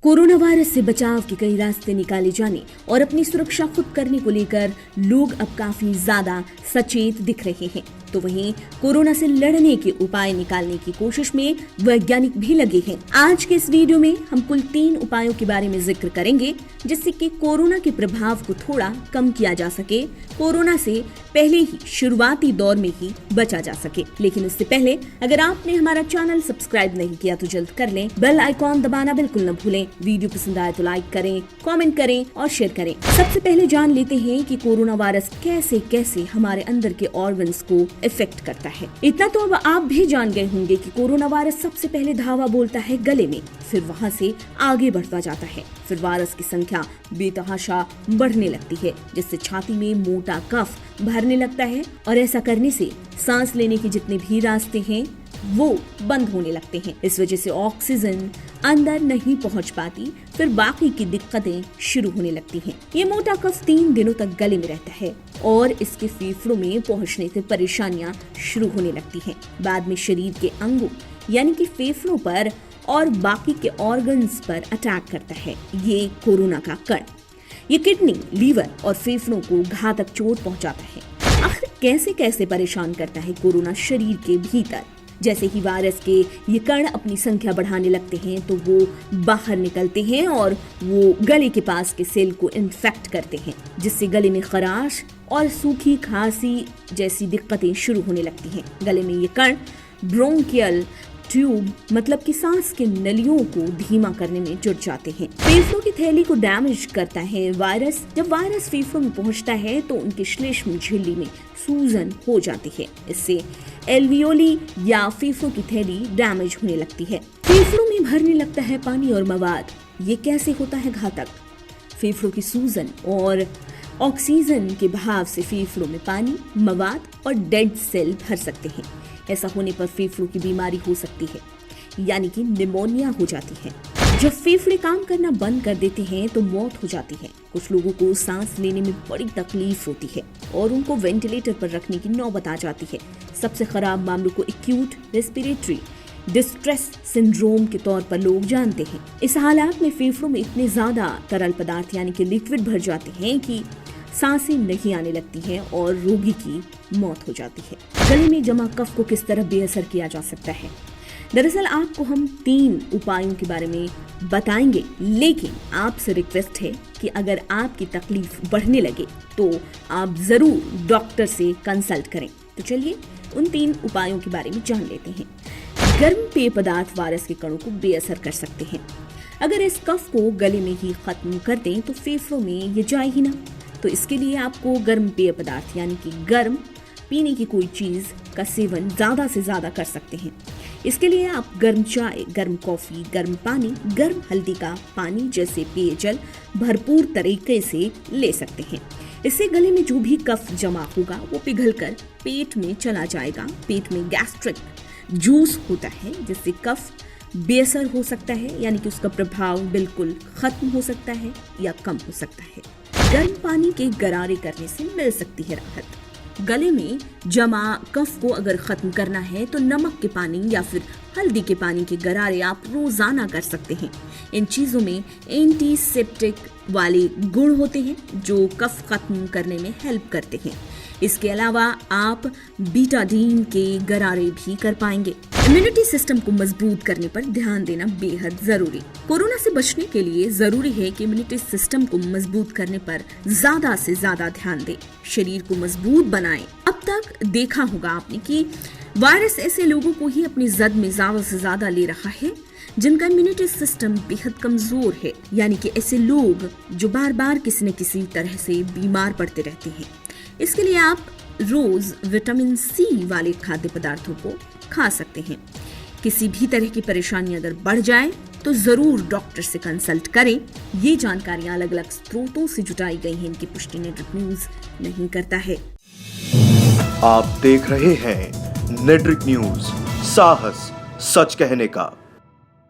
Corona virus से बचाव के कई रास्ते निकाले जाने और अपनी सुरक्षा खुद करने को लेकर लोग अब काफी ज्यादा सचेत दिख रहे हैं, तो वहीं कोरोना से लड़ने के उपाय निकालने की कोशिश में वैज्ञानिक भी लगे हैं। आज के इस वीडियो में हम कुल 3 उपायों के बारे में जिक्र करेंगे जिससे कि कोरोना के प्रभाव को थोड़ा कम किया जा सके, कोरोना से पहले ही शुरुआती दौर में ही बचा जा सके। लेकिन उससे पहले अगर आपने हमारा चैनल सब्सक्राइब नहीं किया तो जल्द कर लें, बेल आइकॉन दबाना बिल्कुल न भूलें। वीडियो पसंद आए तो लाइक करें, कमेंट करें और शेयर करें। सबसे पहले जान लेते हैं कि कोरोना वायरस कैसे कैसे हमारे अंदर के ऑर्गन्स को इफेक्ट करता है। इतना तो अब आप भी जान गए होंगे कि कोरोना वायरस सबसे पहले धावा बोलता है गले में, फिर वहाँ से आगे बढ़ता जाता है। फिर वायरस की संख्या बेतहाशा बढ़ने लगती है, जिससे छाती में मोटा कफ भरने लगता है और ऐसा करने से सांस लेने के जितने भी रास्ते हैं वो बंद होने लगते हैं। इस वजह से ऑक्सीजन अंदर नहीं पहुंच पाती, फिर बाकी की दिक्कतें शुरू होने लगती हैं। ये मोटा कफ 3 दिनों तक गले में रहता है और इसके फेफड़ों में पहुंचने से परेशानियां शुरू होने लगती हैं। बाद में शरीर के अंगों यानी कि फेफड़ों पर और बाकी के ऑर्गन्स पर अटैक करता है ये कोरोना का कण। ये किडनी, लीवर और फेफड़ों को घातक चोट पहुंचाता है। आखिर कैसे कैसे परेशान करता है कोरोना शरीर के भीतर? जैसे ही वायरस के ये कण अपनी संख्या बढ़ाने लगते हैं तो वो बाहर निकलते हैं और वो गले के पास के सेल को इन्फेक्ट करते हैं, जिससे गले में खराश और सूखी खांसी जैसी दिक्कतें शुरू होने लगती हैं। गले में ये कण ब्रोंकियल ट्यूब मतलब कि सांस के नलियों को धीमा करने में जुट जाते हैं। फेफड़ों की थैली को डैमेज करता है वायरस। जब वायरस फेफड़ों में पहुंचता है तो उनके श्लेष्म झिल्ली में सूजन हो जाती है। इससे एल्वियोली या फेफड़ों की थैली डैमेज होने लगती है। फेफड़ों में भरने लगता है पानी और मवाद। ये कैसे होता है घातक? फेफड़ों की सूजन और ऑक्सीजन के बहाव से फेफड़ों में पानी, मवाद और डेड सेल भर सकते हैं। ऐसा होने पर फेफड़ों की बीमारी हो सकती है, यानी कि निमोनिया हो जाती है। जब फेफड़े काम करना बंद कर देते हैं तो मौत हो जाती है। कुछ लोगों को सांस लेने में बड़ी तकलीफ होती है और उनको वेंटिलेटर पर रखने की नौबत आ जाती है। सबसे खराब मामलों को एक्यूट रेस्पिरेटरी डिस्ट्रेस सिंड्रोम के तौर पर लोग जानते हैं। इस हालात में फेफड़ों में इतने ज्यादा तरल पदार्थ यानी कि लिक्विड भर जाते हैं कि सांसें नहीं आने लगती हैं और रोगी की मौत हो जाती है। गले में जमा कफ को किस तरह बेअसर किया जा सकता है? दरअसल आपको हम 3 उपायों के बारे में बताएंगे, लेकिन आपसे रिक्वेस्ट है कि अगर आपकी तकलीफ बढ़ने लगे तो आप जरूर डॉक्टर से कंसल्ट करें। तो चलिए उन 3 उपायों के बारे में जान लेते हैं। गर्म पेय पदार्थ वायरस के कणों को बेअसर कर सकते हैं। अगर इस कफ को गले में ही खत्म कर दें तो फेफड़ों में ये जाए ही ना। तो इसके लिए आपको गर्म पेय पदार्थ यानी कि गर्म पीने की कोई चीज का सेवन ज्यादा से ज्यादा कर सकते हैं। इसके लिए आप गर्म चाय, गर्म कॉफी, गर्म पानी, गर्म हल्दी का पानी जैसे पेयजल भरपूर तरीके से ले सकते हैं। इससे गले में जो भी कफ जमा होगा वो पिघलकर पेट में चला जाएगा। पेट में गैस्ट्रिक जूस होता है जिससे कफ बेअसर हो सकता है, यानी कि उसका प्रभाव बिल्कुल खत्म हो सकता है या कम हो सकता है। गर्म पानी के गरारे करने से मिल सकती है राहत। गले में जमा कफ को अगर खत्म करना है तो नमक के पानी या फिर हल्दी के पानी के गरारे आप रोजाना कर सकते हैं। इन चीजों में एंटीसेप्टिक वाले गुण होते हैं जो कफ खत्म करने में हेल्प करते हैं। इसके अलावा आप बीटाडीन के गरारे भी कर पाएंगे। इम्यूनिटी सिस्टम को मजबूत करने पर ध्यान देना बेहद जरूरी। कोरोना से बचने के लिए जरूरी है कि इम्यूनिटी सिस्टम को मजबूत करने पर ज्यादा से ज्यादा ध्यान दें, शरीर को मजबूत बनाएं। अब तक देखा होगा आपने कि वायरस ऐसे लोगों को ही अपनी जद में ज्यादा से ज्यादा ले रहा है जिनका इम्यूनिटी सिस्टम बेहद कमजोर है, यानी कि ऐसे लोग जो बार बार किसी न किसी तरह से बीमार पड़ते रहते हैं। इसके लिए आप रोज विटामिन सी वाले खाद्य पदार्थों को खा सकते हैं। किसी भी तरह की परेशानी अगर बढ़ जाए तो जरूर डॉक्टर से कंसल्ट करें। ये जानकारियां अलग अलग स्रोतों से जुटाई गई हैं, इनकी पुष्टि नेटवर्क न्यूज नहीं करता है। आप देख रहे हैं नेटवर्क न्यूज, साहस सच कहने का।